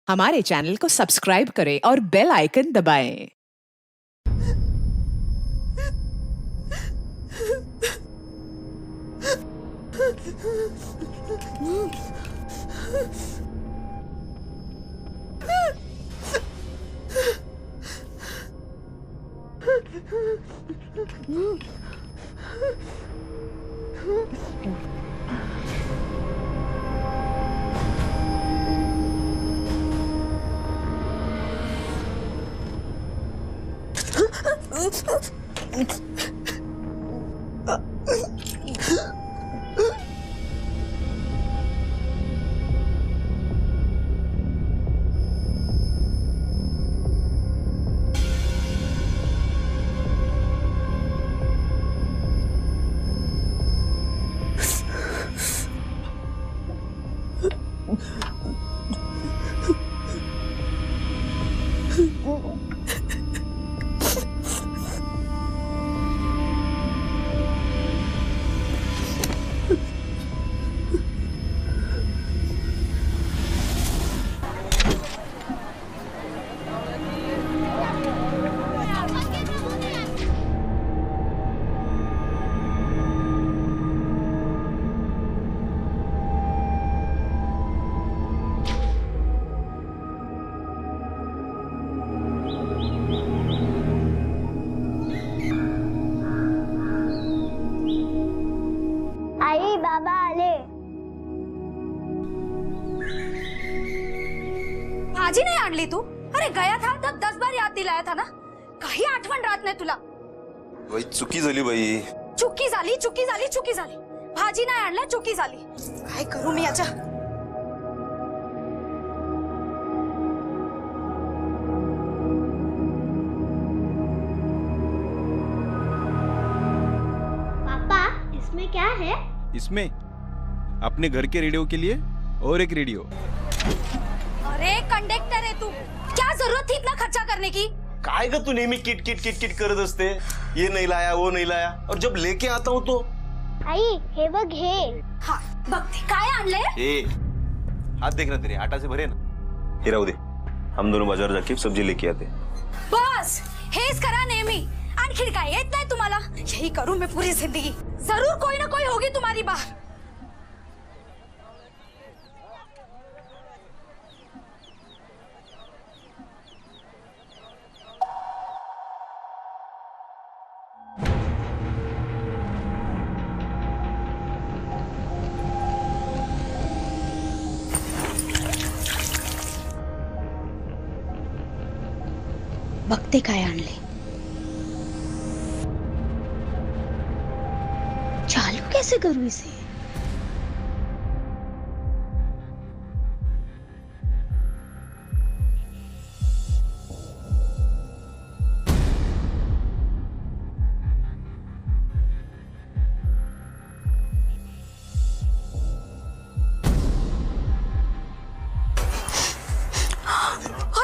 हमारे चैनल को सब्सक्राइब करें और बेल आइकन दबाएं। आई बाबा आले। भाजी नाही आणली तू? अरे गया था तर 10 बार याद दिलाया था ना, काही आठवण राहत नाही तुला? बाई चुकी झाली बाई. चुकी झाली, चुकी झाली, चुकी झाली. भाजी नाही आणल्या, चुकी झाली. काय करू मी याच्या? पापा इसमें क्या है? इसमें अपने घर के रेडियो के लिए और एक रेडियो. अरे कंडक्टर है तू, क्या जरूरत थी इतना खर्चा करने की? काय ग तू नेहमी किट किट किट किट करत असते. ये नहीं लाया वो नहीं लाया और जब लेके आता हूँ तो आई हे बघ हे. हाँ बघते काय आणले. ए हाथ देखना तेरे आटा से भरे ना. हे राहू दे, हम दोनों बाजार जाके सब्जी लेके आते. बस हेच करा नेहमी. आणखी काय येत नाही तुम्हाला? यही करू मैं पूरी जिंदगी. जरूर कोई ना कोई होगी तुम्हारी बाहर. बघते काय आणले. चालू कैसे करूं इसे?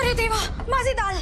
अरे देवा, माझी दाल.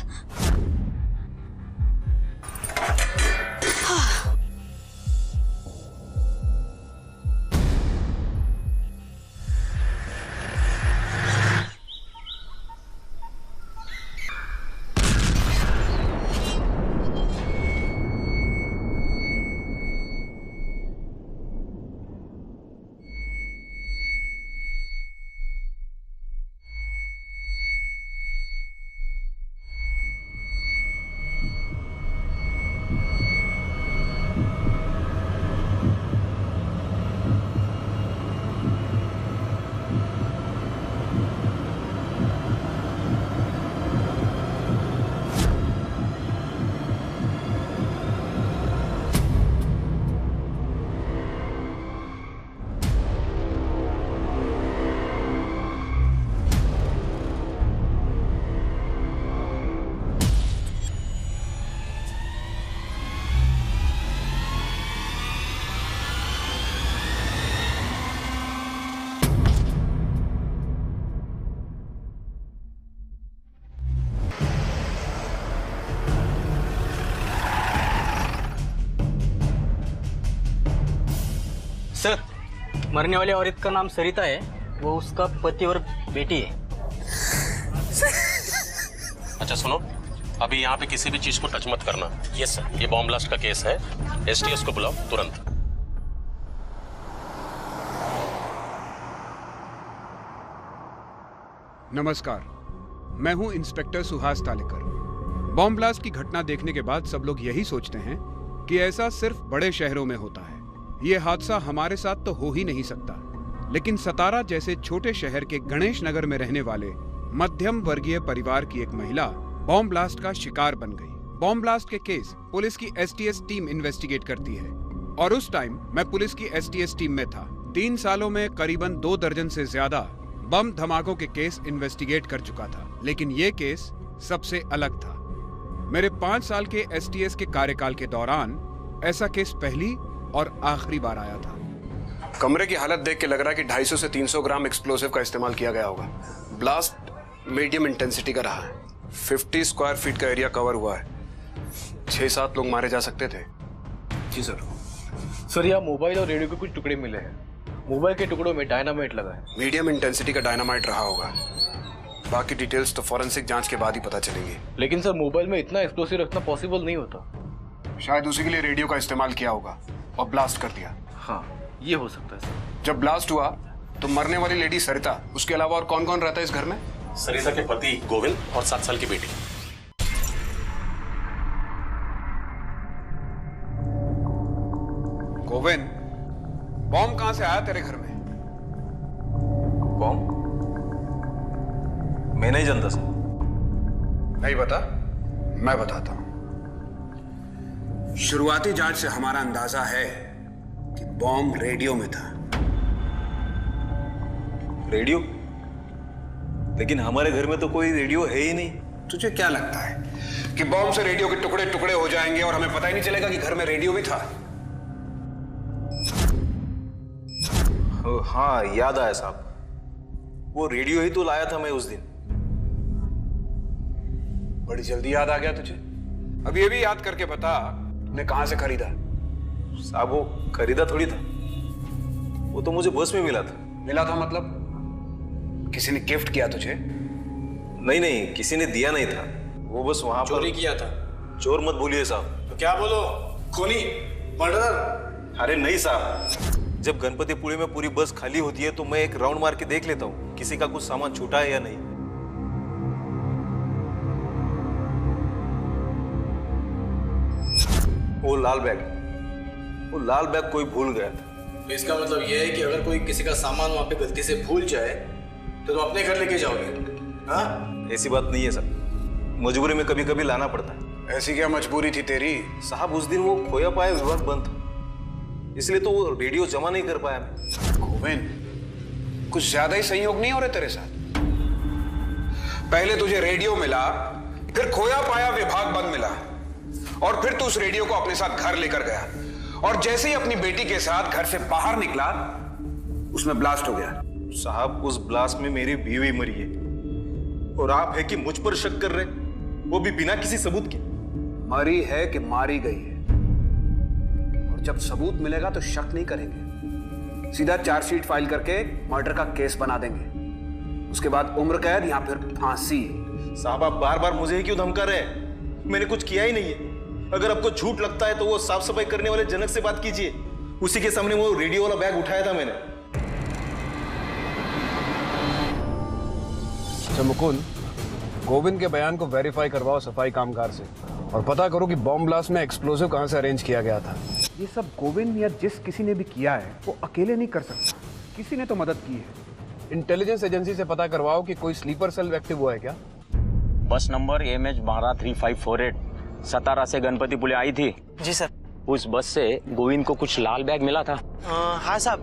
सर, मरने वाली औरत का नाम सरिता है, वो उसका पति और बेटी है. अच्छा सुनो, अभी यहाँ पे किसी भी चीज को टच मत करना। Yes sir. ये बॉम्ब ब्लास्ट का केस है, एसटीएस को बुलाओ तुरंत। नमस्कार, मैं हूं inspector Suhas Talekar. Bomb blast की घटना देखने के बाद सब लोग यही सोचते हैं कि ऐसा सिर्फ बड़े शहरों में होता है। ये हादसा हमारे साथ तो हो ही नहीं सकता, लेकिन सतारा जैसे छोटे शहर के गणेश नगर में रहने वाले मध्यम वर्गीय परिवार की एक महिला बॉम्ब ब्लास्ट का शिकार बन गई। बॉम्ब ब्लास्ट के केस पुलिस की एसटीएस टीम इन्वेस्टिगेट करती है और उस टाइम मैं पुलिस की एसटीएस टीम में था। 3 सालों में करीबन 2 दर्जन से ज्यादा बम धमाकों के केस इन्वेस्टिगेट कर चुका था, लेकिन ये केस सबसे अलग था। मेरे 5 साल के एसटीएस के कार्यकाल के दौरान ऐसा केस पहली और आखिरी बार आया था। कमरे की हालत देख के लग रहा है कि 250 से 300 ग्राम एक्सप्लोसिव का इस्तेमाल किया गया होगा। ब्लास्ट मीडियम इंटेंसिटी का रहा है। 50 स्क्वायर फीट का एरिया कवर हुआ है। 6-7 लोग मारे जा सकते थे। जी सर। सर, यहाँ मोबाइल और रेडियो के कुछ टुकड़े मिले हैं। मोबाइल के टुकड़ों में डायनामाइट लगा है। मीडियम इंटेंसिटी का डायनामाइट रहा होगा। बाकी डिटेल्स तो फॉरेंसिक जांच के बाद ही पता चलेंगी। लेकिन सर, मोबाइल में इतना एक्सप्लोसिव रखना पॉसिबल नहीं होता। शायद उसी के लिए रेडियो का इस्तेमाल किया होगा और ब्लास्ट कर दिया। हाँ, ये हो सकता है सर। जब ब्लास्ट हुआ तो मरने वाली लेडी सरिता, उसके अलावा और कौन कौन रहता है इस घर में? सरिता के पति गोविंद और 7 साल की बेटी। गोविंद, बॉम्ब कहां से आया तेरे घर में? बॉम्ब? मैं नहीं जानता सर। नहीं बता? मैं बताता हूं। शुरुआती जांच से हमारा अंदाजा है कि बॉम्ब रेडियो में था। रेडियो? लेकिन हमारे घर में तो कोई रेडियो है ही नहीं। तुझे क्या लगता है कि बॉम्ब से रेडियो के टुकड़े टुकड़े हो जाएंगे और हमें पता ही नहीं चलेगा कि घर में रेडियो भी था? हाँ, याद आया साहब, वो रेडियो ही तो लाया था मैं उस दिन। बड़ी जल्दी याद आ गया तुझे। अब ये भी याद करके बता, ने कहां से खरीदा? साहब, वो खरीदा थोड़ी था, वो तो मुझे बस में मिला था। मिला था मतलब किसी ने गिफ्ट किया तुझे? नहीं नहीं, किसी ने दिया नहीं था, वो बस वहां चोरी किया था। चोर मत बोलिए साहब। तो क्या बोलो? खूनी, मर्डर? अरे नहीं साहब, जब गणपतिपुरी में पूरी बस खाली होती है तो मैं एक राउंड मार के देख लेता हूँ किसी का कुछ सामान छूटा है या नहीं। वो लाल बैग कोई भूल गया था। तो इसका मतलब यह है कि अगर कोई किसी का सामान वहां पे गलती से भूल जाए तो तुम अपने घर लेके जाओगे? हाँ? ऐसी बात नहीं है सर, मजबूरी में कभी कभी लाना पड़ता है। ऐसी क्या मजबूरी थी तेरी? साहब, उस दिन वो खोया पाया विभाग बंद था, इसलिए तो वो रेडियो जमा नहीं कर पाया मैं। गोविंद, कुछ ज्यादा ही संयोग नहीं हो रहे तेरे साथ? पहले तुझे रेडियो मिला, फिर खोया पाया विभाग बंद मिला, और फिर तू उस रेडियो को अपने साथ घर लेकर गया, और जैसे ही अपनी बेटी के साथ घर से बाहर निकला उसमें ब्लास्ट हो गया। साहब, उस ब्लास्ट में मेरी बीवी मरी है और आप है कि मुझ पर शक कर रहे, वो भी बिना किसी सबूत के। मरी है कि मारी गई है, और जब सबूत मिलेगा तो शक नहीं करेंगे, सीधा चार्जशीट फाइल करके मर्डर का केस बना देंगे। उसके बाद उम्र कैद या फिर फांसी। साहब, आप बार बार मुझे ही क्यों धमका रहे हैं? मैंने कुछ किया ही नहीं है। अगर आपको झूठ लगता है तो वो साफ सफाई करने वाले जनक से बात कीजिए, उसी के सामने वो रेडियो वाला बैग उठाया था मैंने। मुकुंद, गोविंद के बयान को वेरीफाई करवाओ सफाई कामगार से और पता करो कि बॉम्ब ब्लास्ट में एक्सप्लोसिव कहां से अरेंज किया गया था। ये सब गोविंद या जिस किसी ने भी किया है वो अकेले नहीं कर सकता, किसी ने तो मदद की है। इंटेलिजेंस एजेंसी से पता करवाओ कि कोई स्लीपर सेल एक्टिव हुआ है क्या। बस नंबर MH123548 सतारा से गणपतिपुले आई थी। जी सर। उस बस से गोविंद को कुछ लाल बैग मिला था। हाँ साहब,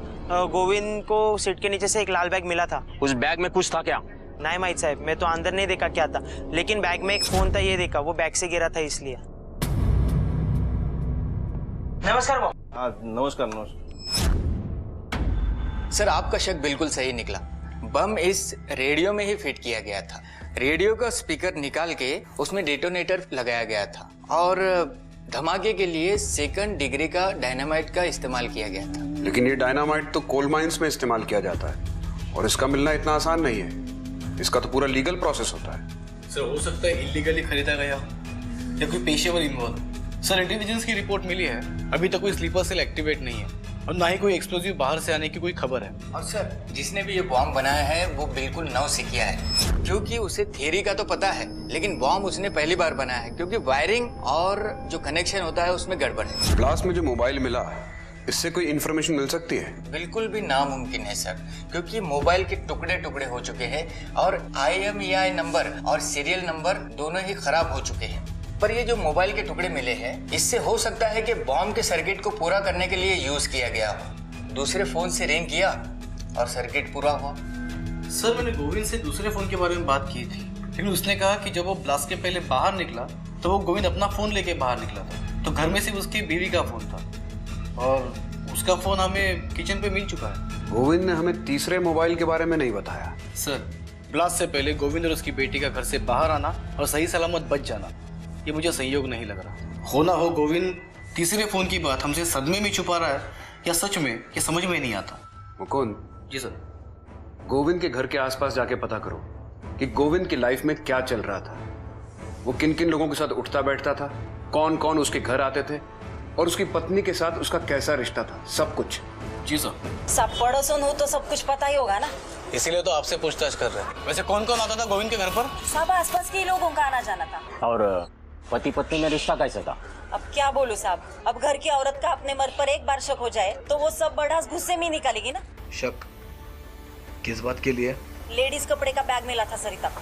गोविंद को सीट के नीचे से एक लाल बैग मिला था। उस बैग में कुछ था क्या? नहीं माहित साहब, मैं तो अंदर नहीं देखा क्या था, लेकिन बैग में एक फोन था, ये देखा, वो बैग से गिरा था इसलिए। नमस्कार वो। हाँ, नमस्कार। सर, आपका शक बिल्कुल सही निकला। बम इस रेडियो में ही फिट किया गया था। रेडियो का स्पीकर निकाल के उसमें डेटोनेटर लगाया गया था और धमाके के लिए 2nd डिग्री का डायनामाइट का इस्तेमाल किया गया था। लेकिन ये डायनामाइट तो कोल माइंस में इस्तेमाल किया जाता है और इसका मिलना इतना आसान नहीं है। इसका तो पूरा लीगल प्रोसेस होता है। सर हो सकता है इलीगली खरीदा गया हो या कोई पेशेवर इन्वॉल्व। सर इंटेलिजेंस की रिपोर्ट मिली है, अभी तक कोई स्लीपर सेल एक्टिवेट नहीं है और ना ही कोई एक्सप्लोजिव बाहर से आने की कोई खबर है। और सर जिसने भी ये बॉम्ब बनाया है वो बिल्कुल नौसिखिया है, क्योंकि उसे थियरी का तो पता है लेकिन बॉम्ब उसने पहली बार बनाया है, क्योंकि वायरिंग और जो कनेक्शन होता है उसमें गड़बड़ है। ब्लास्ट में जो मोबाइल मिला इससे कोई इन्फॉर्मेशन मिल सकती है? बिल्कुल भी नामुमकिन है सर, क्योंकि मोबाइल के टुकड़े टुकड़े हो चुके हैं और IMEI नंबर और सीरियल नंबर दोनों ही खराब हो चुके हैं। पर ये जो मोबाइल के टुकड़े मिले हैं इससे हो सकता है कि बॉम्ब के सर्किट को पूरा करने के लिए यूज किया गया हो। दूसरे फोन से रिंग किया और सर्किट पूरा हुआ। सर मैंने गोविंद से दूसरे फोन के बारे में बात की थी, लेकिन उसने कहा कि जब वो ब्लास्ट के पहले बाहर निकला तो वो गोविंद अपना फोन लेके बाहर निकला था, तो घर में सिर्फ उसकी बीवी का फोन था और उसका फोन हमें किचन पे मिल चुका है। गोविंद ने हमें तीसरे मोबाइल के बारे में नहीं बताया। सर ब्लास्ट से पहले गोविंद और उसकी बेटी का घर से बाहर आना और सही सलामत बच जाना, ये मुझे संयोग नहीं लग रहा। हो ना हो गोविंद तीसरे फोन की बात हमसे सदमे में छुपा रहा है या सच में, ये समझ में नहीं आता। मुकुंद। जी सर। गोविंद के घर के आसपास जाके पता करो कि गोविंद की लाइफ में क्या चल रहा था, वो किन किन लोगों के साथ उठता बैठता था, कौन कौन उसके घर आते थे और उसकी पत्नी के साथ उसका कैसा रिश्ता था, सब कुछ। जी सर। सब पड़ोसन हो तो सब कुछ पता ही होगा ना, इसीलिए तो आपसे पूछताछ कर रहे हैं। वैसे कौन कौन आता था गोविंद के घर पर? सब आसपास के लोगों का आना जाना था। और पति पत्नी में रिश्ता कैसा था? अब क्या बोलूं साहब, अब घर की औरत का अपने मर्द पर एक बार शक हो जाए तो वो सब बढ़ास गुस्से में निकालेगी ना। शक किस बात के लिए? लेडीज कपड़े का बैग मिला था सरिता को।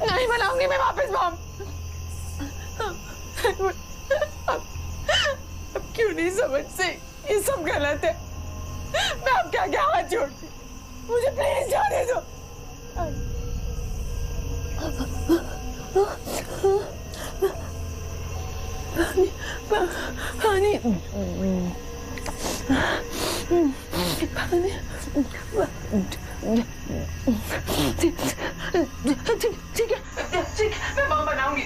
नहीं बनाऊंगी मैं वापस बॉम्ब। अब क्यों नहीं समझते, ये सब गलत है। मैं आपके आगे हाथ जोड़ती, मुझे प्लीज जाने दो। पानी ठीक है, मैं बम बनाऊंगी।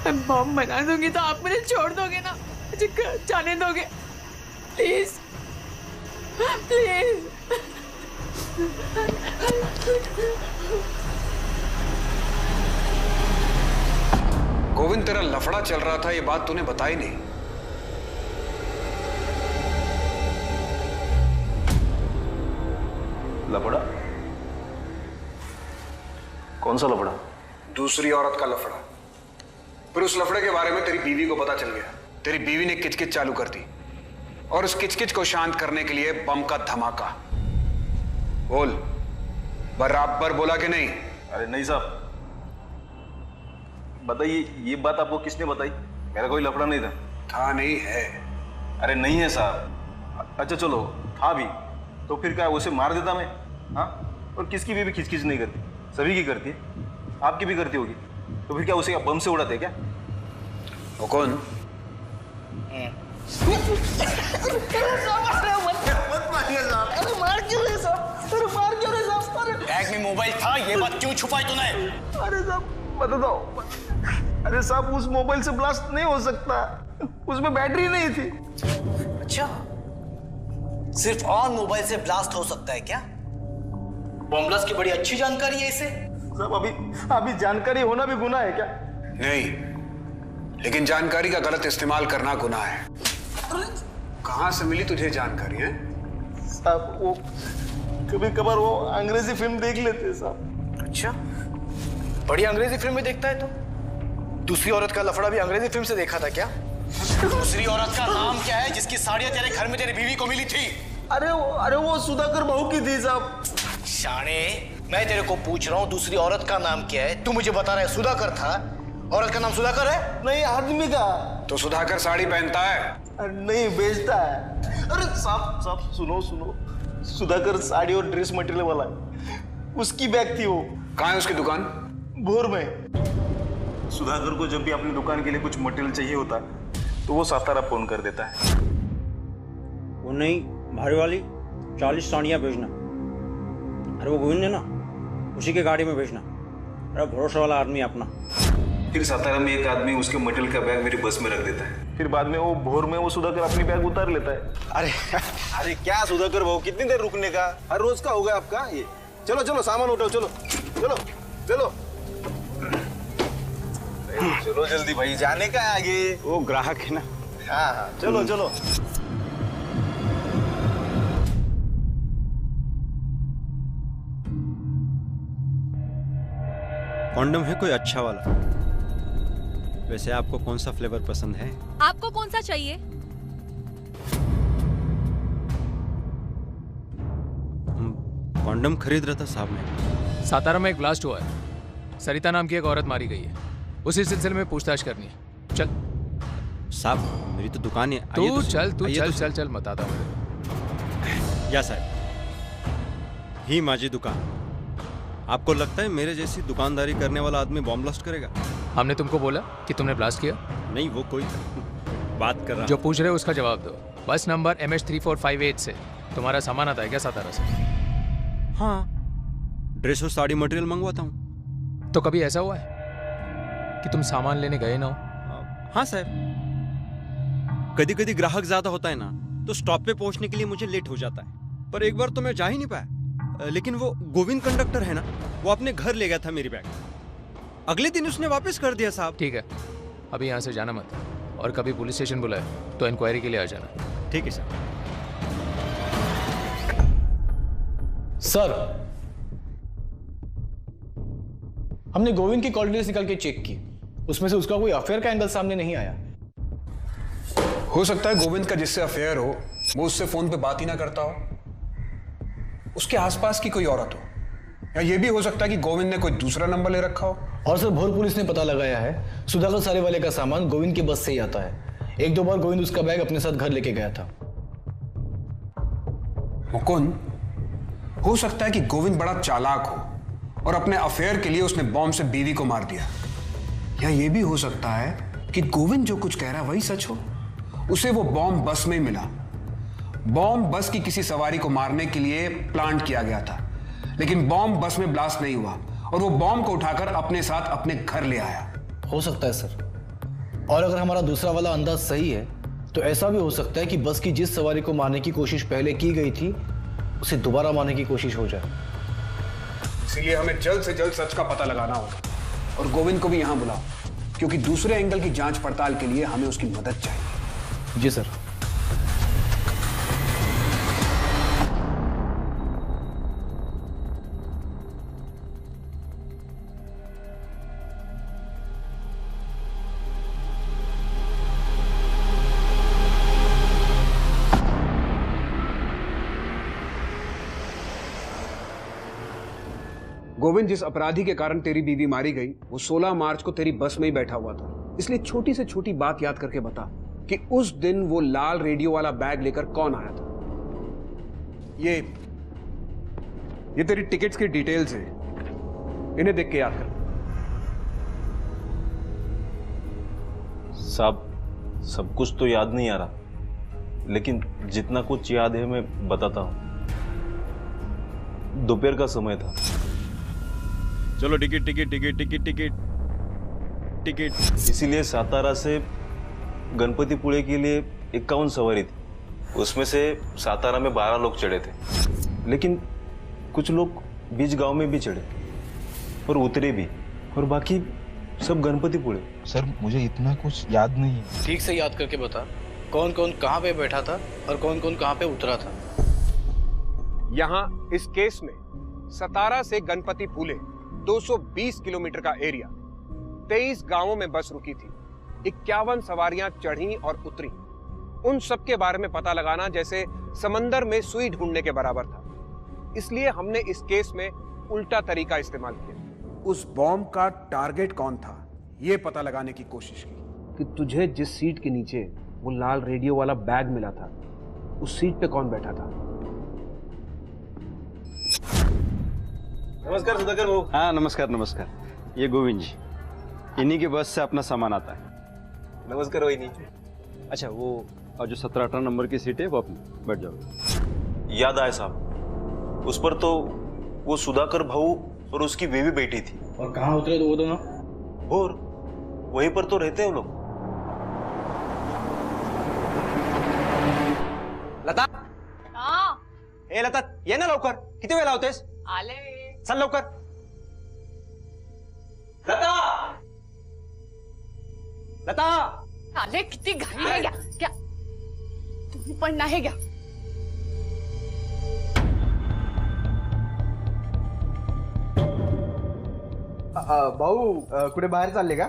मैं बम बना दूंगी तो आप मुझे छोड़ दोगे ना, मुझे घर जाने दोगे प्लीज प्लीज। गोविंद तेरा लफड़ा चल रहा था, ये बात तूने बताई नहीं। लफड़ा? कौन सा लफड़ा? दूसरी औरत का लफड़ा। फिर उस लफड़े के बारे में तेरी बीवी को पता चल गया, तेरी बीवी ने किचकिच चालू कर दी और उस किचकिच को शांत करने के लिए बम का धमाका। बोल, बराबर बोला कि नहीं? अरे नहीं साहब, बताइए ये बात आपको किसने बताई? मेरा कोई लफड़ा नहीं था। था नहीं है? अरे नहीं है साहब। अच्छा चलो था भी तो फिर क्या उसे मार देता मैं? हाँ, और किसकी बीवी खिचखिच नहीं करती, सभी की करती है, आपकी भी करती होगी, तो फिर क्या उसे क्या बम से उड़ाते क्या? वो कौन? बैग में मोबाइल था, ये बात क्यों छुपाई तूने? अरे साहब बता दो। अरे साहब उस मोबाइल से ब्लास्ट नहीं हो सकता, उसमें बैटरी नहीं थी। अच्छा, सिर्फ ऑन मोबाइल से ब्लास्ट हो सकता है क्या? बम ब्लास्ट की बड़ी अच्छी जानकारी है इसे। साहब अभी जानकारी होना भी गुनाह है क्या? नहीं, लेकिन जानकारी का गलत इस्तेमाल करना गुनाह है। कहां से मिली तुझे जानकारी है? साहब वो कभी कभार वो अंग्रेजी फिल्म देख लेते साहब। अच्छा, बड़ी अंग्रेजी फिल्म में देखता है तो? दूसरी औरत का लफड़ा भी अंग्रेजी फिल्म से देखा था क्या? दूसरी औरत का नाम क्या है जिसकी साड़ियां तेरे घर में तेरी बीवी को मिली थी? अरे वो सुधाकर बहू की थी साहब। शाणे, मैं तेरे को पूछ रहा हूँ दूसरी औरत का नाम क्या है, तू मुझे बता रहा है सुधाकर था। औरत का नाम सुधाकर है? नहीं, आदमी का। तो सुधाकर साड़ी पहनता है? नहीं, बेचता है। अरे साहब साहब सुनो सुनो, सुधाकर साड़ी और ड्रेस मटेरियल वाला है, उसकी बैग थी वो। कहाँ है उसकी दुकान? भोर में। सुधाकर को जब भी अपनी दुकान के लिए कुछ मटेरियल चाहिए होता है तो वो सातारा फोन कर देता है। वो नहीं, भारी वाली 40 साड़ियाँ भेजना। अरे वो गोविंद है ना, उसी के गाड़ी में भेजना। अरे भरोसा वाला आदमी अपना। फिर सातारा में एक आदमी उसके मटेरियल का बैग मेरी बस में रख देता है। फिर बाद में वो भोर में वो सुधाकर अपनी बैग उतार लेता है। अरे क्या सुधाकर भाऊ, कितनी देर रुकने का? हर रोज का होगा आपका ये। चलो चलो सामान उठाओ, चलो चलो चलो चलो जल्दी भाई, जाने का है आगे। वो ग्राहक है ना। हाँ हाँ चलो चलो। कॉन्डम है कोई अच्छा वाला? वैसे आपको कौन सा फ्लेवर पसंद है? आपको कौन सा चाहिए? कॉन्डम खरीद रहा था साहब मैं। सातारा में एक ब्लास्ट हुआ है, सरिता नाम की एक औरत मारी गई है, उसी सिलसिले में पूछताछ करनी है। चल साहब, मेरी तो दुकान है। तू चल चल चल बताता हूँ। या साहब, ही माझी दुकान। आपको लगता है मेरे जैसी दुकानदारी करने वाला आदमी बॉम्ब ब्लास्ट करेगा? हमने तुमको बोला कि तुमने ब्लास्ट किया? नहीं, वो कोई बात कर रहा। जो पूछ रहे हो उसका जवाब दो। बस नंबर MH3458 से तुम्हारा सामान आता है क्या सातारा से? हाँ, ड्रेस और साड़ी मटेरियल मंगवाता हूँ। तो कभी ऐसा हुआ है कि तुम सामान लेने गए ना हो? हाँ साहब, कभी कभी ग्राहक ज्यादा होता है ना, तो स्टॉप पे पहुंचने के लिए मुझे लेट हो जाता है। पर एक बार तो मैं जा ही नहीं पाया। लेकिन वो गोविंद कंडक्टर है ना, वो अपने घर ले गया था मेरी बैग। अगले दिन उसने वापस कर दिया साहब। ठीक है, अभी यहाँ से जाना मत, और कभी पुलिस स्टेशन बुलाए तो इंक्वायरी के लिए आ जाना। ठीक है सर। सर, हमने गोविंद की कॉल डिटेल्स निकाल के चेक की, उसमें से उसका कोई अफेयर का एंगल सामने नहीं आया। हो सकता है गोविंद का जिससे अफेयर हो वो उससे फोन पे बात ही ना करता हो, उसके आसपास की कोई औरत हो, या ये भी हो सकता है कि गोविंद ने कोई दूसरा नंबर ले रखा हो। और सर, भोर पुलिस ने पता लगाया है सुधाकर साड़ी वाले का सामान गोविंद की बस से ही आता है। एक दो बार गोविंद उसका बैग अपने साथ घर लेके गया था। मुकुंद, हो सकता है कि गोविंद बड़ा चालाक हो और अपने अफेयर के लिए उसने बॉम्ब से बीवी को मार दिया, या ये भी हो सकता है कि गोविंद जो कुछ कह रहा है वही सच हो। उसे वो बॉम्ब बस में मिला। बॉम्ब बस की किसी सवारी को मारने के लिए प्लांट किया गया था, लेकिन बॉम्ब बस में ब्लास्ट नहीं हुआ और वो बॉम्ब को उठाकर अपने साथ अपने घर ले आया। हो सकता है सर। और अगर हमारा दूसरा वाला अंदाज सही है तो ऐसा भी हो सकता है कि बस की जिस सवारी को मारने की कोशिश पहले की गई थी उसे दोबारा मारने की कोशिश हो जाए। इसीलिए हमें जल्द से जल्द सच का पता लगाना होगा, और गोविंद को भी यहां बुलाओ, क्योंकि दूसरे एंगल की जांच पड़ताल के लिए हमें उसकी मदद चाहिए। जी सर। गोविंद, जिस अपराधी के कारण तेरी बीवी मारी गई वो 16 मार्च को तेरी बस में ही बैठा हुआ था। इसलिए छोटी से छोटी बात याद करके बता कि उस दिन वो लाल रेडियो वाला बैग लेकर कौन आया था। ये तेरी टिकट्स की डिटेल्स है, इन्हें देख के याद कर। साहब, सब कुछ तो याद नहीं आ रहा, लेकिन जितना कुछ याद है मैं बताता हूं। दोपहर का समय था। चलो ticket ticket ticket ticket ticket ticket. इसीलिए सातारा से गणपतिपुळे के लिए 51 सवारी थी, उसमें से सातारा में 12 लोग चढ़े थे, लेकिन कुछ लोग बीच गांव में भी चढ़े और उतरे भी, और बाकी सब गणपतिपुळे। सर, मुझे इतना कुछ याद नहीं है। ठीक से याद करके बता, कौन कौन कहां पे बैठा था और कौन कौन कहां पे उतरा था। यहां इस केस में सतारा से गणपतिपुळे 220 किलोमीटर का एरिया, 23 गांवों में बस रुकी थी, 51 सवारियां चढ़ी और उतरी। उन सब के बारे में पता लगाना जैसे समंदर में सुई ढूंढने के बराबर था। इसलिए हमने इस केस में उल्टा तरीका इस्तेमाल किया। उस बॉम्ब का टारगेट कौन था ये पता लगाने की कोशिश की कि तुझे जिस सीट के नीचे वो लाल रेडियो वाला बैग मिला था, उस सीट पे कौन बैठा था? नमस्कार सुधाकर बाबू। हाँ नमस्कार नमस्कार, ये गोविंद जी, इन्हीं के बस से अपना सामान आता है। नमस्कार वही। अच्छा वो और जो 17-18 नंबर की सीट है वो अपनी बैठ जाओ। याद आया साहब, उस पर तो वो सुधाकर भाऊ और उसकी बेबी बैठी थी। और कहाँ उतरे तो वो दोनों? और वहीं पर तो रहते हैं वो लोग। लता, हाँ ए लता ये ना लवकर, किती वेळ लावतेस? आले. चल लवकर. लता, लता. आले किती घाई आहे घ्या घ्या. तुम्ही पण नाही घ्या. भाऊ कुठे बाहेर चालले का?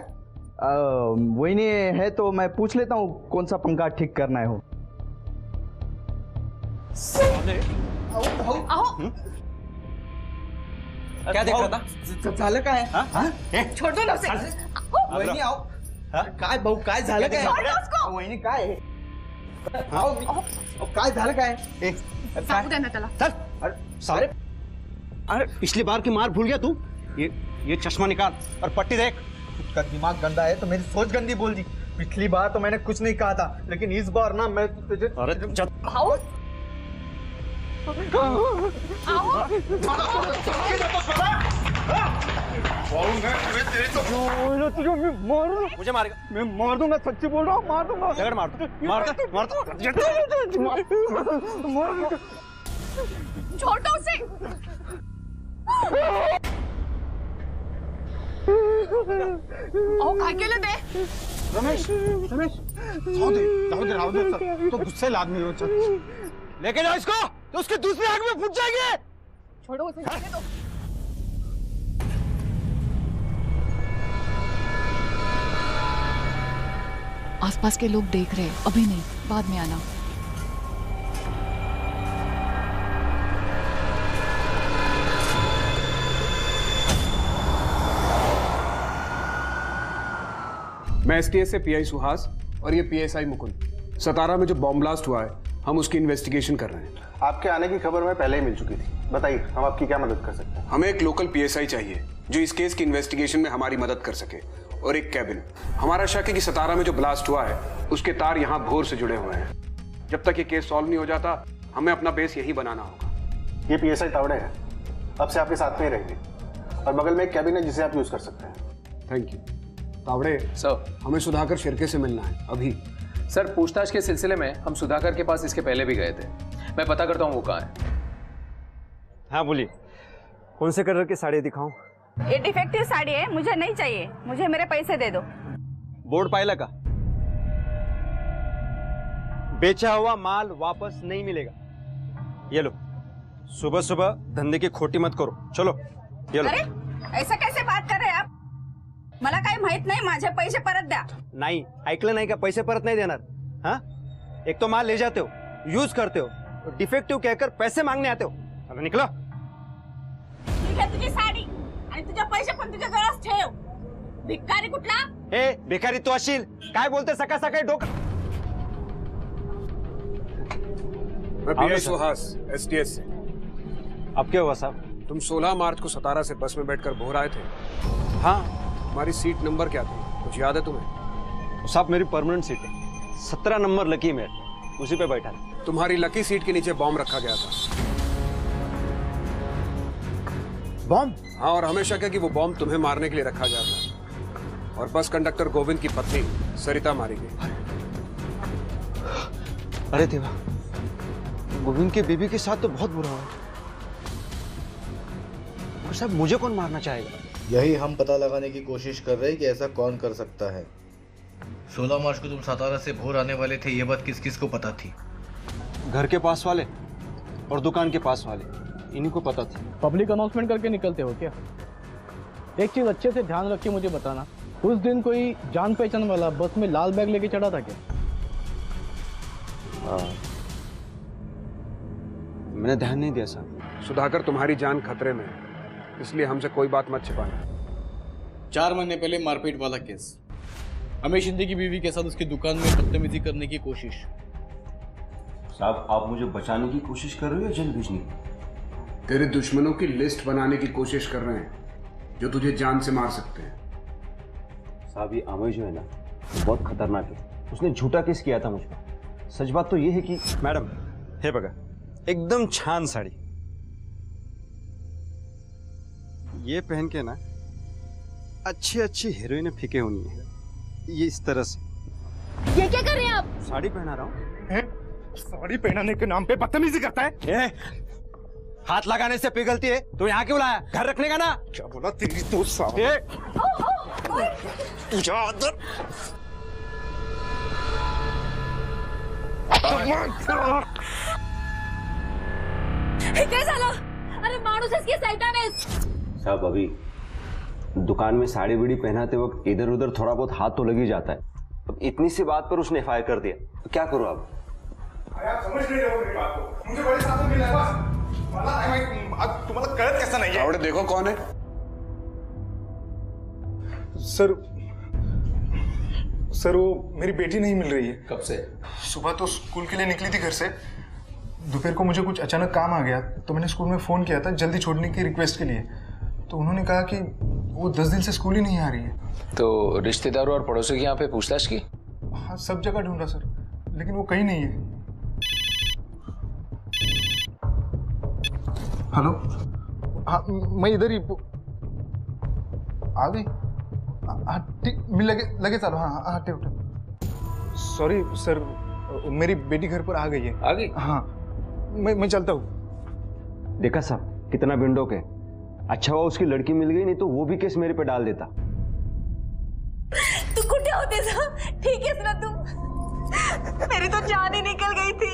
वहिनी है तो मैं पूछ लेता हूँ कौन सा पंखा ठीक करना है हो. क्या देख रहा था? झालं काय? छोटू नसे. वहिनी आओ. काय भाऊ काय झालं काय? वहिनी काय आहे? काय झालं काय? सांगू द्या ना त्याला. चल. अरे अरे पिछली बार की मार भूल गया तू? ये चश्मा निकाल और पट्टी देख. उसका दिमाग गंदा है तो मेरी सोच गंदी बोल दी. पिछली बार तो मैंने कुछ नहीं कहा था, लेकिन इस बार ना मैं तुझे. अरे भाऊ मुझे मारेगा? मैं मार दूंगा, सच्ची बोल रहा हूँ, मार दूंगा. झगड़ मार दो. छोटू से. काय केलं ते? रमेश राहू दे सर, तो गुस्से आदमी हो. चल लेके जाओ इसको, तो उसके दूसरी आंख में फूट जाएंगे. छोड़ो उसे, जाने दो. आसपास के लोग देख रहे हैं, अभी नहीं, बाद में आना. मैं एसटीएस से पीआई सुहास और ये पीएसआई मुकुंद. सतारा में जो बॉम्ब ब्लास्ट हुआ है, हम उसकी इन्वेस्टिगेशन कर रहे हैं. आपके आने की खबर मैं पहले ही मिल चुकी थी. बताइए हम आपकी क्या मदद कर सकते हैं? हमें एक लोकल पीएसआई चाहिए जो इस केस की इन्वेस्टिगेशन में हमारी मदद कर सके, और एक कैबिन. हमारा शक है कि सतारा में जो ब्लास्ट हुआ है उसके तार यहाँ भोर से जुड़े हुए हैं. जब तक ये केस सॉल्व नहीं हो जाता, हमें अपना बेस यही बनाना होगा. ये पीएसआई तावड़े है, अब से आपके साथ में ही रहेंगे, और बगल में एक कैबिन है जिसे आप यूज कर सकते हैं. Thank you. तावड़े सर, हमें सुधाकर शिर्के से मिलना है अभी. सर पूछताछ के सिलसिले में हम सुधाकर के पास इसके पहले भी गए थे. मैं पता करता हूँ वो कहाँ है. हाँ बोलिए, कौन से कलर की साड़ी दिखाऊं? ये डिफेक्टिव साड़ी है, मुझे नहीं चाहिए. मुझे मेरे पैसे दे दो. बोर्ड पायला का? बेचा हुआ माल वापस नहीं मिलेगा. ये लो, सुबह सुबह धंधे की खोटी मत करो. चलो ये लो. अरे ऐसा कैसे बात कर रहे हैं आप? मला काही माहित नाही, माझे पैसे परत द्या. नहीं, ऐकलं नहीं का? पैसे परत नहीं देणार. हाँ, एक तो माल ले जाते हो, यूज करते हो, डिफेक्टिव कहकर पैसे मांगने आते हो. अरे निकलो. ठीक आहे तुझी साडी आणि तुझे पैसे पण तुझ्या जवळच ठेव. भिकारी कुठला? ए भिकारी तू अशील काय बोलते सकाळ सकाळी डोकं. मैं पीआई सुहास एसटीएस से. अब क्या हुआ साहब? तुम 16 मार्च को सतारा से बस में बैठकर भोर आए थे. हाँ. हमारी सीट नंबर क्या थी, कुछ याद है तुम्हें? साहब मेरी परमानेंट सीट है, 17 नंबर लकी में, उसी पे बैठा था. तुम्हारी लकी सीट के नीचे बॉम्ब रखा गया था. बॉम्ब? हाँ, और हमें शक है कि वो बॉम्ब तुम्हें मारने के लिए रखा गया था, और बस कंडक्टर गोविंद की पत्नी सरिता मारी गई. अरे देवा, गोविंद के बेबी के साथ तो बहुत बुरा हुआ. और साहब मुझे कौन मारना चाहेगा? यही हम पता लगाने की कोशिश कर रहे हैं कि ऐसा कौन कर सकता है. 16 मार्च को तुम सतारा से भोर आने वाले थे, ये बात किस किस को पता थी? घर के पास वाले और दुकान के पास वाले, इन्हीं को पता थी. पब्लिक अनाउंसमेंट करके निकलते हो क्या? एक चीज अच्छे से ध्यान रख के मुझे बताना, उस दिन कोई जान पहचान वाला बस में लाल बैग लेके चढ़ा था क्या? मैंने ध्यान नहीं दिया साहब. सुधाकर तुम्हारी जान खतरे में है, इसलिए हमसे कोई बात मत छिपाना. 4 महीने पहले मारपीट वाला केस, हमें शिंदे की बीवी के साथ उसकी दुकान में बदतमीजी करने की कोशिश। साहब आप मुझे बचाने की कोशिश कर रहे हो या जेल भेजने की? तेरे दुश्मनों की लिस्ट बनाने की कोशिश कर रहे हैं जो तुझे जान से मार सकते हैं। साहब ये अमय जो है ना, वो बहुत खतरनाक है। उसने झूठा केस किया था मुझ पर। सच बात तो ये है कि मॅडम हे बघा, एकदम छान साड़ी, ये पहन के ना अच्छी अच्छी हीरोइनें फीके होनी है, ये इस तरह से। ये क्या कर रहे हैं आप? साड़ी पहना रहा हूँ। साड़ी पहनाने के नाम पे बदतमीजी करता है। हाथ लगाने से पिघलती है तो यहाँ क्यों लाया? घर रखने का ना। क्या बोला तेरी तो काय झालं? अरे माणूस आहेस की सैतान आहेस? साहब अभी दुकान में साड़ी बीड़ी पहनाते वक्त इधर उधर थोड़ा बहुत हाथ तो लग ही जाता है। अब इतनी सी बात पर उसने FIR कर दिया, तो क्या करूं अब? आप समझ नहीं रहे हो मेरी बात को। मुझे बड़े साहब मिला है बस। तुम्हारा कळत कैसा नहीं है? आवड़े देखो कौन है? सर वो मेरी बेटी नहीं मिल रही है। कब से? सुबह तो स्कूल के लिए निकली थी घर से, दोपहर को मुझे कुछ अचानक काम आ गया तो मैंने स्कूल में फ़ोन किया था जल्दी छोड़ने की रिक्वेस्ट के लिए, तो उन्होंने कहा कि वो 10 दिन से स्कूल ही नहीं आ रही है। तो रिश्तेदारों और पड़ोसियों की यहाँ पे पूछताछ की? हाँ सब जगह ढूंढा सर, लेकिन वो कहीं नहीं है। हेलो, हाँ मैं इधर ही आ गई। हाँ ठीक, मिल लगे चालो। हाँ हाँ ठीक। सॉरी सर, मेरी बेटी घर पर आ गई है। आ गई? हाँ मैं चलता हूँ। देखा साहब कितना बिंडोक है। अच्छा हुआ उसकी लड़की मिल गई, नहीं तो वो भी केस मेरे पे डाल देता। तू कुठे होते ना? ठीक है ना तू? मेरी तो जान ही निकल गई थी।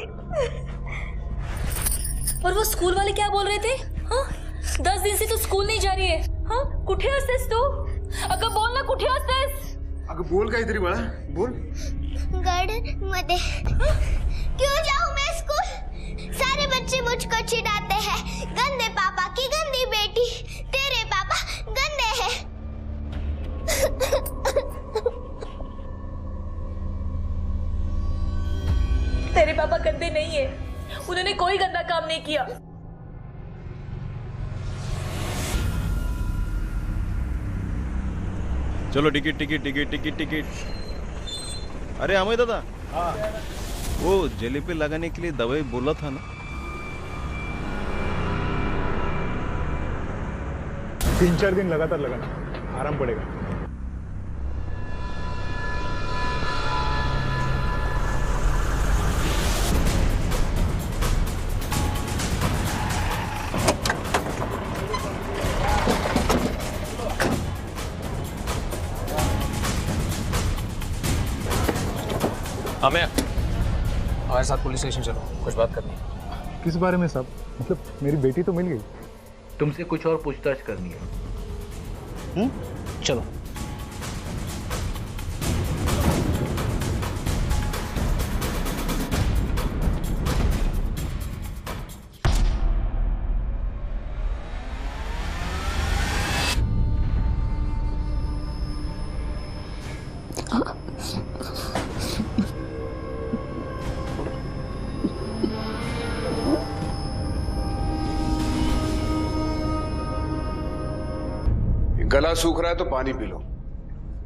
और वो स्कूल वाले क्या बोल रहे थे? हाँ 10 दिन से तू स्कूल नहीं जा रही है। हाँ कुठे असतेस तू? अगं बोल ना, कुठे असतेस? अगं बोल काहीतरी बाळा, बोल। गार्डन मध्ये। क्यों जाऊं मैं स्कूल? सारे बच्चे मुझको चिढ़ाते हैं, गंदे पापा की गंदी बेटी, तेरे पापा गंदे हैं। तेरे पापा गंदे नहीं है, उन्होंने कोई गंदा काम नहीं किया। चलो ticket ticket ticket ticket ticket. अरे अमय दादा, वो जले पे लगाने के लिए दवाई बोला था ना? 3-4 दिन लगातार लगाना, आराम पड़ेगा। हमें हमारे साथ पुलिस स्टेशन चलो, कुछ बात करनी है। किस बारे में साहब? मतलब मेरी बेटी तो मिल गई। तुमसे कुछ और पूछताछ करनी है। चलो। गला सूख रहा है तो पानी पी लो,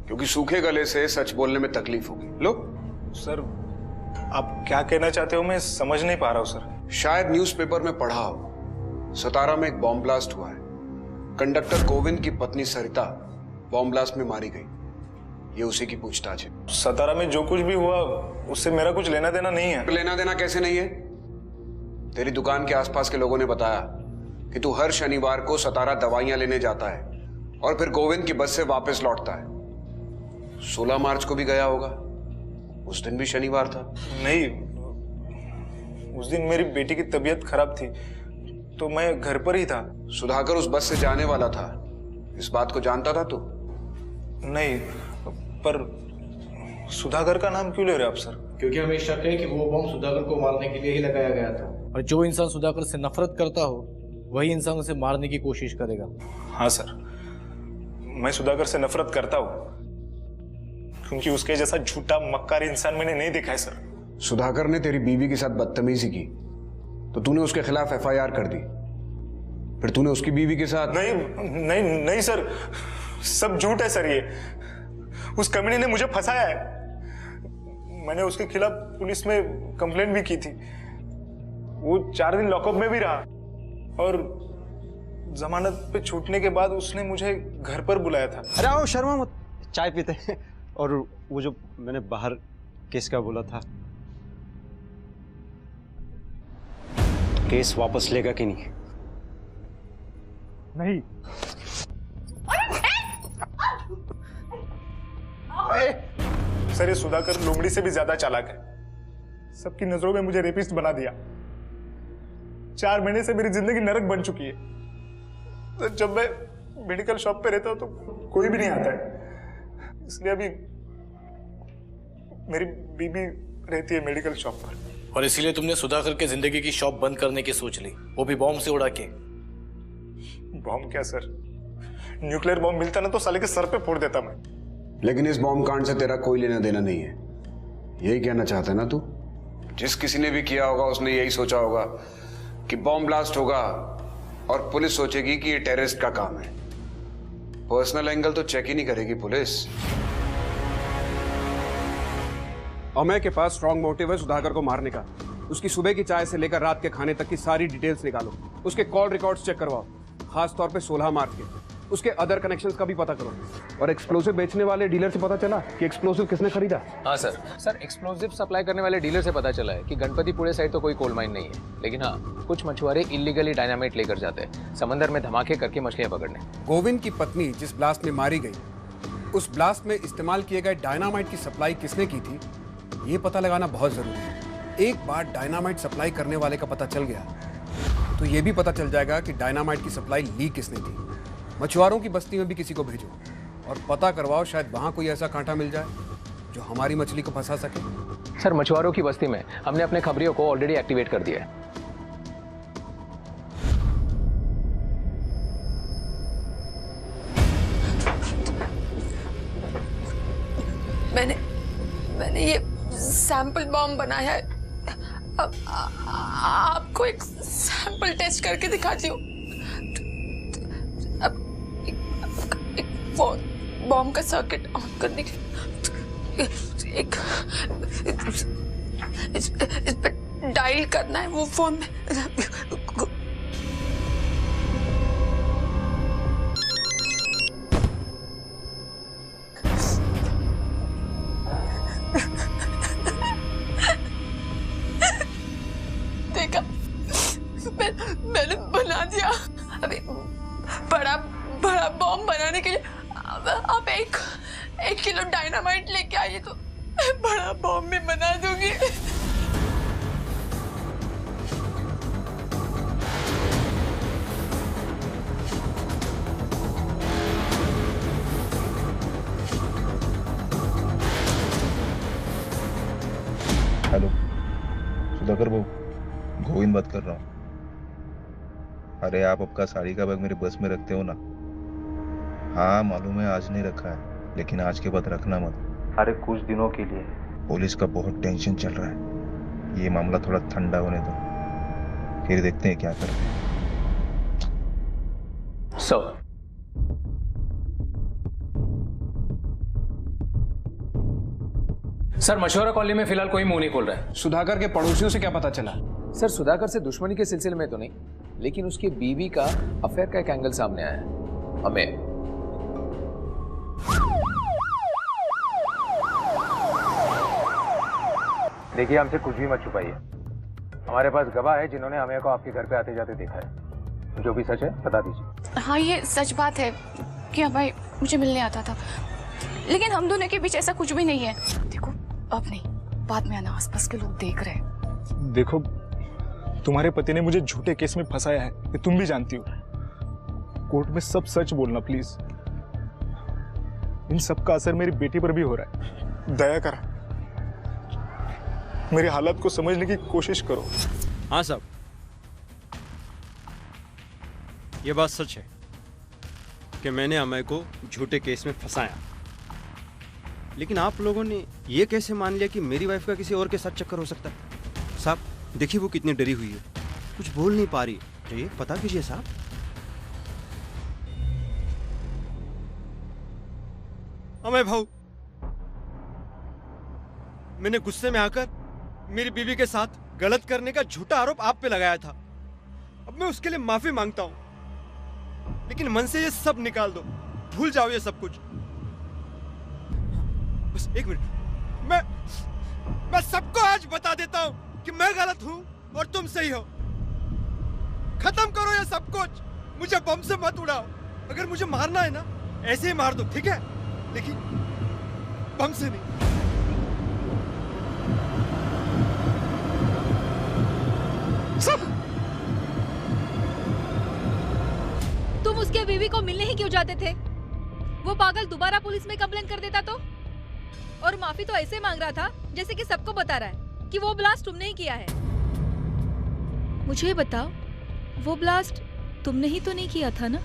क्योंकि सूखे गले से सच बोलने में तकलीफ होगी। लो। सर आप क्या कहना चाहते हो, मैं समझ नहीं पा रहा हूँ सर। शायद न्यूज़पेपर में पढ़ा हो, सतारा में एक बॉम्ब ब्लास्ट हुआ है। कंडक्टर गोविंद की पत्नी सरिता बॉम्ब ब्लास्ट में मारी गई। ये उसी की पूछताछ है। सतारा में जो कुछ भी हुआ उससे मेरा कुछ लेना देना नहीं है। लेना देना कैसे नहीं है? तेरी दुकान के आसपास के लोगों ने बताया कि तू हर शनिवार को सतारा दवाइयां लेने जाता है और फिर गोविंद की बस से वापस लौटता है। 16 मार्च को भी गया होगा, उस दिन भी शनिवार था। नहीं, उस दिन मेरी बेटी की तबीयत खराब थी तो मैं घर पर ही था। सुधाकर उस बस से जाने वाला था, इस बात को जानता था तू? नहीं, पर सुधाकर का नाम क्यों ले रहे आप सर? क्योंकि हमें शक है कि वो बम सुधाकर को मारने के लिए ही लगाया गया था, और जो इंसान सुधाकर से नफरत करता हो वही इंसान उसे मारने की कोशिश करेगा। हाँ सर, मैं सुधाकर से नफरत करता हूं, क्योंकि उसके जैसा झूठा मक्कार इंसान मैंने नहीं देखा है सर। सुधाकर ने तेरी बीवी के साथ बदतमीजी की तो तूने उसके खिलाफ FIR कर दी, फिर तूने उसकी बीवी के साथ। नहीं नहीं नहीं सर, सब झूठ है सर। ये उस कमीने ने मुझे फंसाया है। मैंने उसके खिलाफ पुलिस में कंप्लेंट भी की थी। वो 4 दिन लॉकअप में भी रहा और जमानत पे छूटने के बाद उसने मुझे घर पर बुलाया था। अरे आओ शर्मा मत, चाय पीते हैं। और वो जो मैंने बाहर केस का बोला था, केस वापस लेगा कि नहीं? नहीं। सर ये सुधाकर लोमड़ी से भी ज्यादा चालाक है। सबकी नजरों में मुझे रेपिस्ट बना दिया। 4 महीने से मेरी जिंदगी नरक बन चुकी है। तो जब मैं मेडिकल शॉप पे रहता हूं तो कोई भी नहीं आता है, इसलिए अभी मेरी बीबी रहती है मेडिकल शॉप पर। और इसीलिए तुमने सुधाकर के जिंदगी की शॉप बंद करने की सोच ली, वो भी बॉम्ब से उड़ा के। बॉम्ब क्या सर, न्यूक्लियर बॉम्ब मिलता ना तो साले के सर पे फोड़ देता मैं। लेकिन इस बॉम्ब कांड से तेरा कोई लेना देना नहीं है, यही कहना चाहता है ना तू? जिस किसी ने भी किया होगा उसने यही सोचा होगा कि बॉम्ब ब्लास्ट होगा और पुलिस सोचेगी कि ये टेररिस्ट का काम है। पर्सनल एंगल तो चेक ही नहीं करेगी पुलिस। अमय के पास स्ट्रॉन्ग मोटिव है सुधाकर को मारने का। उसकी सुबह की चाय से लेकर रात के खाने तक की सारी डिटेल्स निकालो, उसके कॉल रिकॉर्ड्स चेक करवाओ, खास तौर पे 16 मार्च के। उसके अदर कनेक्शंस का भी पता करो। और एक्सप्लोसिव बेचने वाले डीलर से पता चला कि एक्सप्लोसिव किसने खरीदा? हाँ सर एक्सप्लोसिव सप्लाई करने वाले डीलर से पता चला है कि गणपतिपुरे साइड तो कोई कोल माइन नहीं है, लेकिन हाँ कुछ मछुआरे इलीगली डायनामाइट लेकर जाते हैं समंदर में धमाके करके मछलियां पकड़ने। गोविंद की पत्नी जिस ब्लास्ट में मारी गई, उस ब्लास्ट में इस्तेमाल किए गए डायनामाइट की सप्लाई किसने की थी, ये पता लगाना बहुत जरूरी है। एक बार डायनामाइट सप्लाई करने वाले का पता चल गया तो ये भी पता चल जाएगा कि डायनामाइट की सप्लाई लीक किसने की। मछुआरों की बस्ती में भी किसी को भेजो और पता करवाओ, शायद वहां कोई ऐसा कांटा मिल जाए जो हमारी मछली को फंसा सके। सर मछुआरों की बस्ती में हमने अपने खबरियों को ऑलरेडी एक्टिवेट कर दिया है। मैंने ये सैंपल बॉम्ब बनाया है। अब आपको एक सैंपल टेस्ट करके दिखाती हूँ। अब एक बॉम्ब का सर्किट ऑन करने के एक इस पे डायल करना है वो फोन में। देखा, मैंने बना दिया। अभी बड़ा बॉम्ब बनाने के लिए आप एक किलो डायनामाइट लेके आइए तो बड़ा बॉम्ब में बना दूंगी। हेलो सुधाकर बाबू, गोविंद बात कर रहा हूँ। अरे आप आपका साड़ी का बैग मेरे बस में रखते हो ना? हाँ मालूम है आज नहीं रखा है, लेकिन आज के बाद रखना मत। अरे कुछ दिनों के लिए पुलिस का बहुत टेंशन चल रहा है, ये मामला थोड़ा ठंडा होने दो, फिर देखते हैं क्या करते हैं। सर मशवरा कॉलोनी में फिलहाल कोई मुंह नहीं खोल रहा है। सुधाकर के पड़ोसियों से क्या पता चला? सर सुधाकर से दुश्मनी के सिलसिले में तो नहीं, लेकिन उसकी बीवी का अफेयर का एक एंगल सामने आया है। हमें देखिए हमसे कुछ भी मत छुपाइए, हमारे पास गवाह है जिन्होंने हमें को आपके घर पे आते जाते देखा है। जो भी सच है बता दीजिए। हाँ ये सच बात है कि अभय मुझे मिलने आता था, लेकिन हम दोनों के बीच ऐसा कुछ भी नहीं है। देखो अब नहीं, बाद में आना, आसपास के लोग देख रहे हैं। देखो तुम्हारे पति ने मुझे झूठे केस में फंसाया है, ये तुम भी जानती हो। कोर्ट में सब सच बोलना प्लीज। इन सब का असर मेरी बेटी पर भी हो रहा है। दया करा, मेरी हालत को समझने की कोशिश करो। हाँ साहब, ये बात सच है। कि मैंने अमय को झूठे केस में फंसाया, लेकिन आप लोगों ने ये कैसे मान लिया कि मेरी वाइफ का किसी और के साथ चक्कर हो सकता है? साहब देखिए वो कितनी डरी हुई है, कुछ बोल नहीं पा रही है, ये पता कीजिए साहब। अमय भाऊ, मैंने गुस्से में आकर मेरी बीवी के साथ गलत करने का झूठा आरोप आप पे लगाया था। अब मैं उसके लिए माफी मांगता हूं, लेकिन मन से ये सब निकाल दो, भूल जाओ ये सब कुछ। बस एक मिनट, मैं सबको आज बता देता हूं कि मैं गलत हूं और तुम सही हो। खत्म करो ये सब कुछ, मुझे बम से मत उड़ाओ। अगर मुझे मारना है ना ऐसे ही मार दो, ठीक है, लेकिन बम से नहीं। तुम उसके बीवी को मिलने ही क्यों जाते थे? वो पागल दोबारा पुलिस में कंप्लेन कर देता तो? और माफी तो ऐसे मांग रहा था जैसे कि सबको बता रहा है कि वो ब्लास्ट तुमने ही किया है। मुझे बताओ, वो ब्लास्ट तुमने ही तो नहीं किया था ना?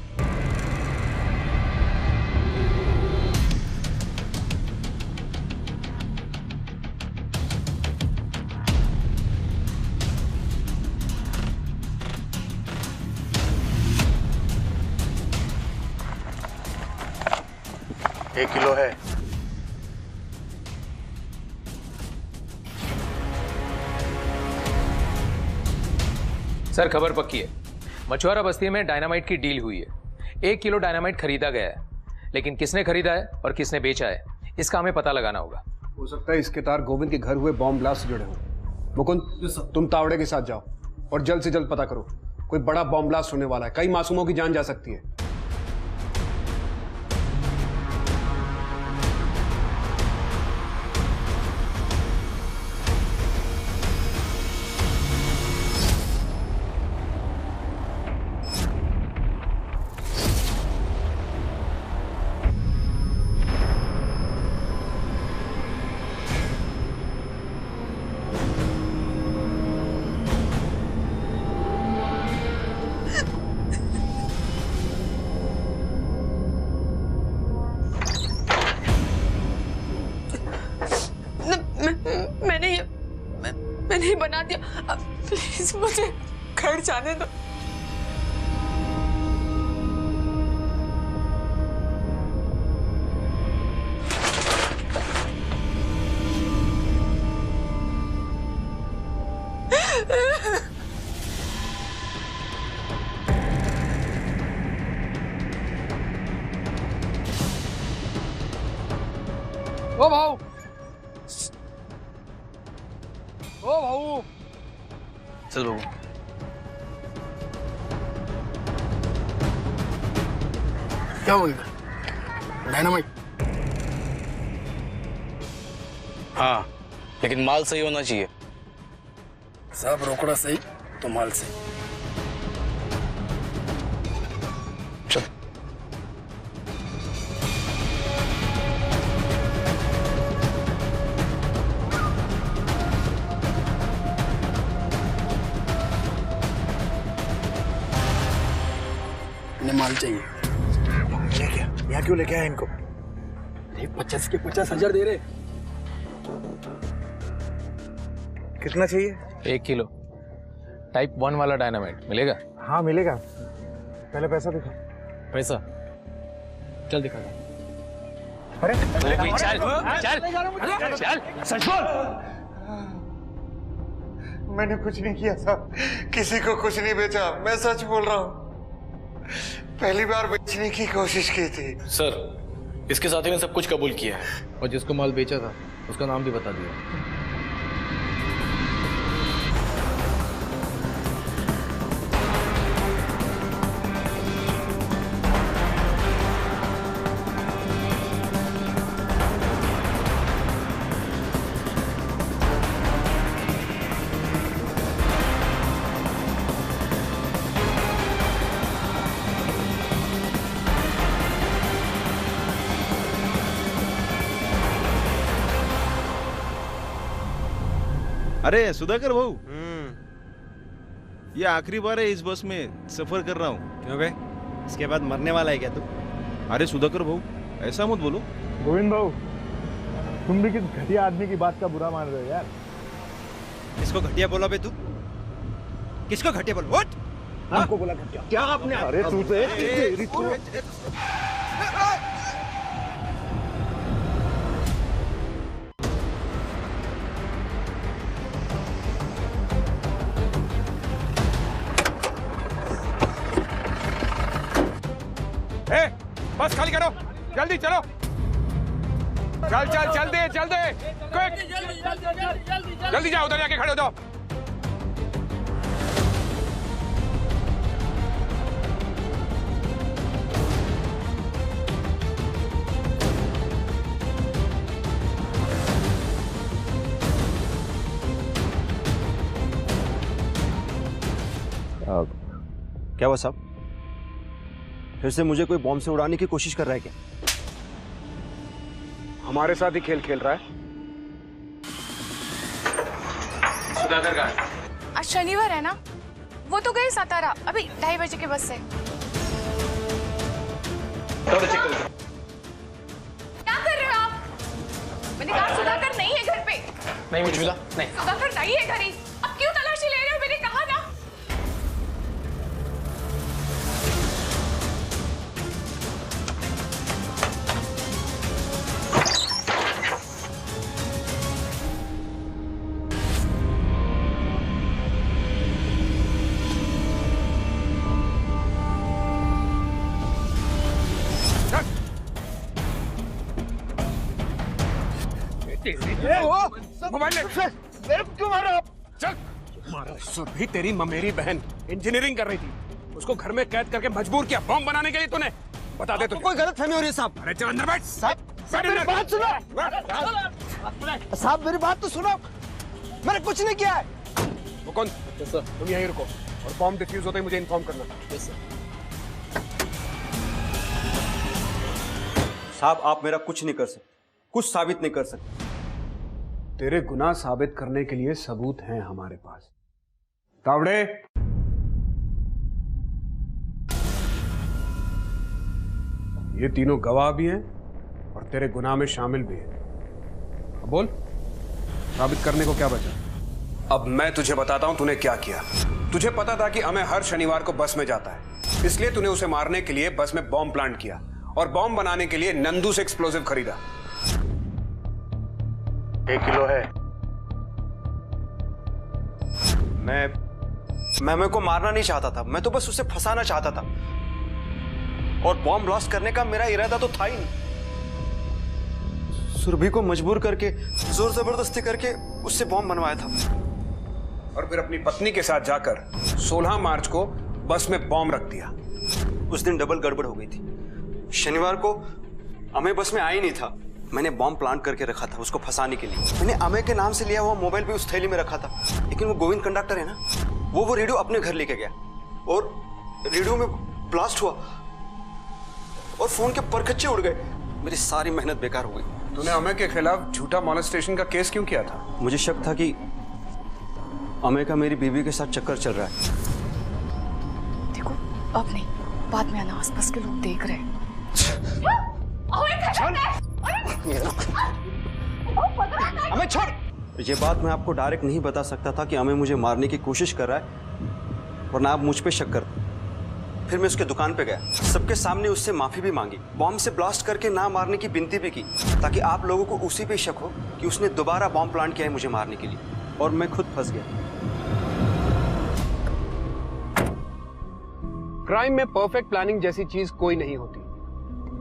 एक किलो है। सर खबर पक्की है, मछुआरा बस्ती में डायनामाइट की डील हुई है। 1 किलो डायनामाइट खरीदा गया है, लेकिन किसने खरीदा है और किसने बेचा है इसका हमें पता लगाना होगा। हो सकता है इसके तार गोविंद के घर हुए बॉम्ब ब्लास्ट से जुड़े हों। मुकुंद, तुम तावड़े के साथ जाओ और जल्द से जल्द पता करो, कोई बड़ा बॉम्ब ब्लास्ट होने वाला है, कई मासूमों की जान जा सकती है। मैंने ही बना दिया, प्लीज मुझे घर जाने दो। ओ भाऊ, ओ भाऊ, चल बाबू। क्या हो गया? डायनामाइट? हाँ, लेकिन माल सही होना चाहिए। सब रोकड़ा सही तो माल सही। चल। इन्हें माल चाहिए। ये क्या? यहाँ क्यों लेके आए इनको? 50 के 50,000 दे रहे। कितना चाहिए? 1 किलो टाइप 1 वाला डायनामाइट मिलेगा? हाँ मिलेगा, पहले पैसा दिखा। पैसा चल दिखा। अरे चल चल चल, सच बोल। मैंने कुछ नहीं किया साहब, किसी को कुछ नहीं बेचा, मैं सच बोल रहा हूँ। पहली बार बेचने की कोशिश की थी। सर, इसके साथी ने सब कुछ कबूल किया है और जिसको माल बेचा था उसका नाम भी बता दिया। अरे सुधाकर भाऊ, ये आखिरी बार है इस बस में सफर कर रहा हूँ। क्यों बे? इसके बाद मरने वाला है क्या तू? अरे सुधाकर भाऊ, ऐसा मत बोलो। गोविंद भाऊ, तुम भी किस घटिया आदमी की बात का बुरा मान रहे हो यार। किसको घटिया बोला बे तू? किसको घटिया बोला? व्हाट? हमको बोला घटिया? क्या आपने? अरे तू बस खाली करो, जल्दी चलो, चल चल चल दे, क्विक, जल्दी जाओ, उधर जाके खड़े हो जाओ। क्या हुआ साहब? फिर से मुझे कोई बॉम्ब से उड़ाने की कोशिश कर रहा है क्या? हमारे साथ ही खेल खेल रहा है। सुधाकर का आज शनिवार है ना, वो तो गए सातारा अभी 2:30 बजे के बस से। थोड़ा चेक करो। क्या कर रहे हो आप? मैंने कहा सुधाकर नहीं है घर पे। नहीं मुझे नहीं, सुधाकर नहीं है घर ही। अब क्यों तलाशी ले रहे हो? मैंने कहा ना। मोबाइल क्यों मारा आप? चल मारा। सुरभि तेरी ममेरी बहन इंजीनियरिंग कर रही थी, उसको घर में कैद करके मजबूर किया बॉम्ब बनाने के लिए तूने। बता दे, कोई गलत फहमी हो रही है साहब। अरे चल अंदर बैठ। साहब मेरी बात सुनो। साहब मेरी बात तो सुनो, मैंने कुछ नहीं किया है। वो कौन? तुम यहीं रुको और बॉम्ब डिफ्यूज होते ही मुझे इन्फॉर्म करना। साहब आप मेरा कुछ नहीं कर सकते, कुछ साबित नहीं कर सकते। तेरे गुनाह साबित करने के लिए सबूत हैं हमारे पास। तावड़े, ये तीनों गवाह भी हैं और तेरे गुनाह में शामिल भी हैं। अब बोल, साबित करने को क्या बचा? अब मैं तुझे बताता हूं तूने क्या किया। तुझे पता था कि अमेय हर शनिवार को बस में जाता है, इसलिए तूने उसे मारने के लिए बस में बॉम्ब प्लांट किया और बॉम्ब बनाने के लिए नंदू से एक्सप्लोजिव खरीदा। 1 किलो है। मैं को मारना नहीं चाहता था, मैं तो बस उसे फंसाना चाहता था और बॉम्ब ब्लास्ट करने का मेरा इरादा तो था ही नहीं। सुरभि को मजबूर करके, जोर जबरदस्ती करके उससे बॉम्ब बनवाया था और फिर अपनी पत्नी के साथ जाकर 16 मार्च को बस में बॉम्ब रख दिया। उस दिन डबल गड़बड़ हो गई थी। शनिवार को अमेय बस में आ ही नहीं था। मैंने बॉम्ब प्लांट करके रखा था उसको फंसाने के लिए। मैंने अमेय के नाम से लिया हुआ मोबाइल भी उस थैली में रखा था, लेकिन वो गोविंद कंडक्टर है ना, वो रेडियो अपने घर लेके गया और रेडियो में ब्लास्ट हुआ और फोन के परखच्चे उड़ गए। मेरी सारी मेहनत बेकार हो गई। तूने अमेय के खिलाफ झूठा मॉलेस्टेशन का केस क्यों किया था? मुझे शक था कि अमेय का मेरी बीवी के साथ चक्कर चल रहा है। देखो अब नहीं, बाद में आना, आसपास के लोग देख रहे हैं। अमेय छोड़। ये बात मैं आपको डायरेक्ट नहीं बता सकता था कि अमेय मुझे मारने की कोशिश कर रहा है, वरना आप मुझ पे शक करते। फिर मैं उसके दुकान पे गया, सबके सामने उससे माफी भी मांगी, बॉम्ब से ब्लास्ट करके ना मारने की विनती भी की, ताकि आप लोगों को उसी पे शक हो कि उसने दोबारा बॉम्ब प्लांट किया है मुझे मारने के लिए। और मैं खुद फंस गया। क्राइम में परफेक्ट प्लानिंग जैसी चीज कोई नहीं होती,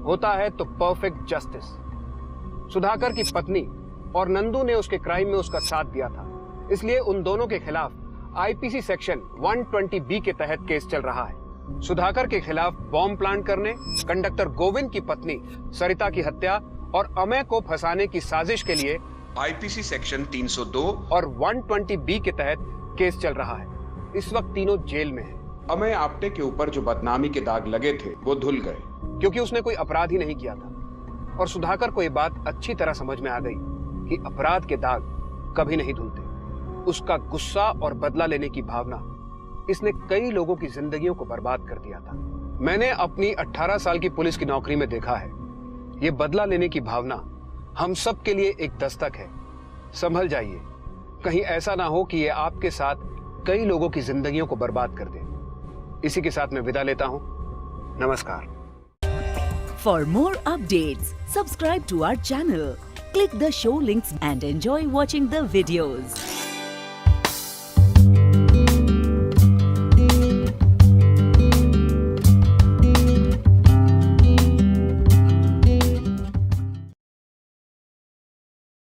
होता है तो परफेक्ट जस्टिस। सुधाकर की पत्नी और नंदू ने उसके क्राइम में उसका साथ दिया था, इसलिए उन दोनों के खिलाफ आईपीसी सेक्शन 120B के तहत केस चल रहा है। सुधाकर के खिलाफ बॉम्ब प्लांट करने, कंडक्टर गोविंद की पत्नी सरिता की हत्या और अमेय को फंसाने की साजिश के लिए आईपीसी सेक्शन 302 और 120B के तहत केस चल रहा है। इस वक्त तीनों जेल में हैं। अमेय आप्टे के ऊपर जो बदनामी के दाग लगे थे वो धुल गए, क्योंकि उसने कोई अपराध ही नहीं किया था। और सुधाकर को यह बात अच्छी तरह समझ में आ गई कि अपराध के दाग कभी नहीं धुलते। उसका गुस्सा और बदला लेने की भावना, इसने कई लोगों की जिंदगियों को बर्बाद कर दिया था। मैंने अपनी 18 साल की पुलिस की नौकरी में देखा है, ये बदला लेने की भावना हम सब के लिए एक दस्तक है। संभल जाइए, कहीं ऐसा ना हो कि ये आपके साथ कई लोगों की जिंदगियों को बर्बाद कर दे। इसी के साथ मैं विदा लेता हूं। नमस्कार। For more updates, subscribe to our channel, click the show links and enjoy watching the videos.